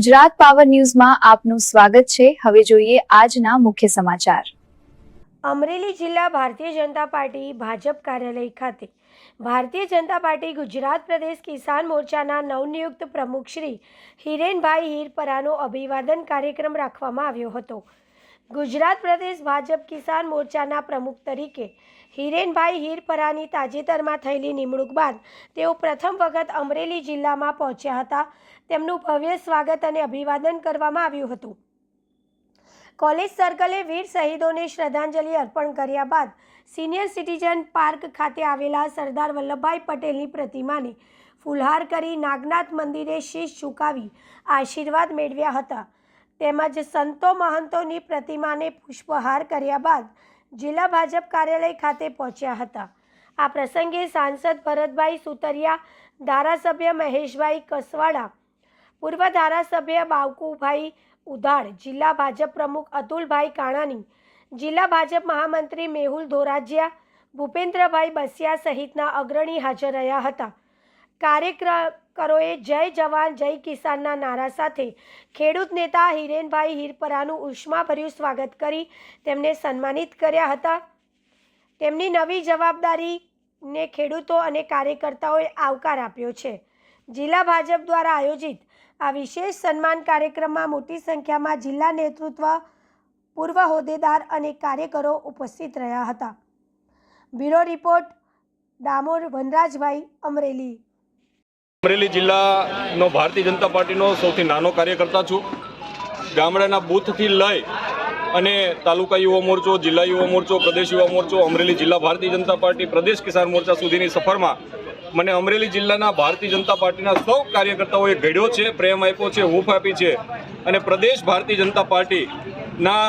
Gujarat power ન્યૂઝમાં આપનું સ્વાગત છે। હવે જોઈએ આજના મુખ્ય સમાચાર। અમરેલી જિલ્લા ભારતીય જનતા પાર્ટી ભાજપ કાર્યાલય ખાતે ભારતીય જનતા પાર્ટી ગુજરાત પ્રદેશ કિસાન મોરચાના નવનિયુક્ત પ્રમુખ શ્રી હિરેનભાઈ હિરપરાનો અભિવાદન કાર્યક્રમ રાખવામાં આવ્યો હતો। ગુજરાત પ્રદેશ ભાજપ કિસાન મોરચાના પ્રમુખ તરીકે હિરેનભાઈ હિરપરાની તાજેતરમાં થયેલી નિમણૂક બાદ તેઓ પ્રથમ વખત અમરેલી જિલ્લામાં પહોંચ્યા હતા। તેમનું ભવ્ય સ્વાગત અને અભિવાદન કરવામાં આવ્યું હતું। કોલેજ સર્કલે વીર શહીદોને શ્રદ્ધાંજલિ અર્પણ કર્યા બાદ સિનિયર સિટીઝન પાર્ક ખાતે આવેલા સરદાર વલ્લભભાઈ પટેલની પ્રતિમાને ફૂલહાર કરી નાગનાથ મંદિરે શીશ ઝુકાવી આશીર્વાદ મેળવ્યા હતા। તેમજ સંતો મહંતોની પ્રતિમાને પુષ્પહાર કર્યા બાદ જિલ્લા ભાજપ કાર્યાલય ખાતે પહોંચ્યા હતા। આ પ્રસંગે સાંસદ ભરતભાઈ સુતરિયા, ધારાસભ્ય મહેશભાઈ કસવાડા, પૂર્વ ધારાસભ્ય બાવકુભાઈ ઉધાડ, જિલ્લા ભાજપ પ્રમુખ અતુલભાઈ કાણાની, જિલ્લા ભાજપ મહામંત્રી મેહુલ ધોરાજીયા, ભૂપેન્દ્રભાઈ બસિયા સહિતના અગ્રણી હાજર રહ્યા હતા। કાર્યકરોએ જય જવાન જય કિસાનના નારા સાથે ખેડૂત નેતા હિરેનભાઈ હિરપરાનું ઉષ્માભર્યું સ્વાગત કરી તેમને સન્માનિત કર્યા હતા। તેમની નવી જવાબદારીને ખેડૂતો અને કાર્યકર્તાઓએ આવકાર આપ્યો છે। જિલ્લા ભાજપ દ્વારા આયોજિત આ વિશેષ સન્માન કાર્યક્રમમાં મોટી સંખ્યામાં જિલ્લા નેતૃત્વ, પૂર્વ હોદ્દેદાર અને કાર્યકરો ઉપસ્થિત રહ્યા હતા। Bureau report, Damor વનરાજભાઈ, Amreli. અમરેલી જિલ્લાનો ભારતીય જનતા પાર્ટીનો સૌથી નાનો કાર્યકર્તા છું। ગામડાના બૂથથી લઈ અને તાલુકા યુવા મોરચો, જિલ્લા યુવા મોરચો, પ્રદેશ યુવા મોરચો, અમરેલી જિલ્લા ભારતીય જનતા પાર્ટી, પ્રદેશ કિસાન મોરચા સુધીની સફરમાં મને અમરેલી જિલ્લાના ભારતીય જનતા પાર્ટીના સૌ કાર્યકર્તાઓએ ઘડ્યો છે, પ્રેમ આપ્યો છે, હૂંફ આપી છે અને પ્રદેશ ભારતીય જનતા પાર્ટીના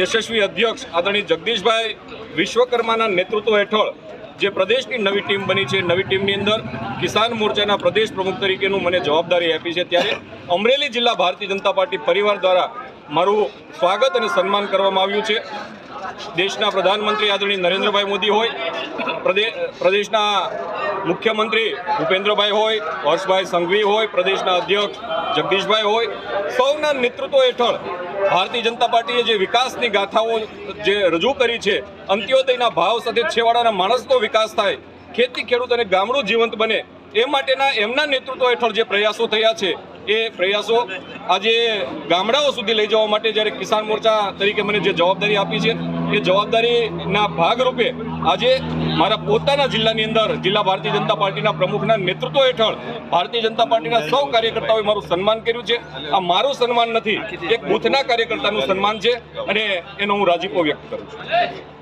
યશસ્વી અધ્યક્ષ આદરણીય જગદીશભાઈ વિશ્વકર્માના નેતૃત્વ હેઠળ જે પ્રદેશની નવી ટીમ બની છે, નવી ટીમની અંદર કિસાન મોરચાના પ્રદેશ પ્રમુખ તરીકેનું મને જવાબદારી આપી છે, ત્યારે અમરેલી જિલ્લા ભારતીય જનતા પાર્ટી પરિવાર દ્વારા મારું સ્વાગત અને સન્માન કરવામાં આવ્યું છે। દેશના પ્રધાનમંત્રી આદરણીય નરેન્દ્રભાઈ મોદી હોય, પ્રદેશના મુખ્યમંત્રી ભૂપેન્દ્રભાઈ હોય, હર્ષભાઈ સંઘવી હોય, પ્રદેશના અધ્યક્ષ જગદીશભાઈ હોય, સૌના નેતૃત્વ હેઠળ ભારતીય જનતા પાર્ટીએ જે વિકાસની ગાથાઓ જે રજૂ કરી છે, અંત્યોદયના ભાવ સાથે છેવાડાના માણસનો વિકાસ થાય, ખેતી ખેડૂત અને ગામડું જીવંત બને, એ માટેના એમના નેતૃત્વ હેઠળ જે પ્રયાસો થયા છે, એ પ્રયાસો આજે ગામડાઓ સુધી લઈ જવા માટે જ્યારે કિસાન મોરચા તરીકે મને જે જવાબદારી આપી છે, એ જવાબદારીના ભાગરૂપે આજે મારા પોતાના જિલ્લાની અંદર જિલ્લા ભારતીય જનતા પાર્ટીના પ્રમુખના નેતૃત્વ હેઠળ ભારતીય જનતા પાર્ટીના સૌ કાર્યકર્તાઓએ મારું સન્માન કર્યું છે। આ મારું સન્માન નથી, એક બૂથના કાર્યકર્તાનું સન્માન છે અને એનો હું રાજીપો વ્યક્ત કરું છું।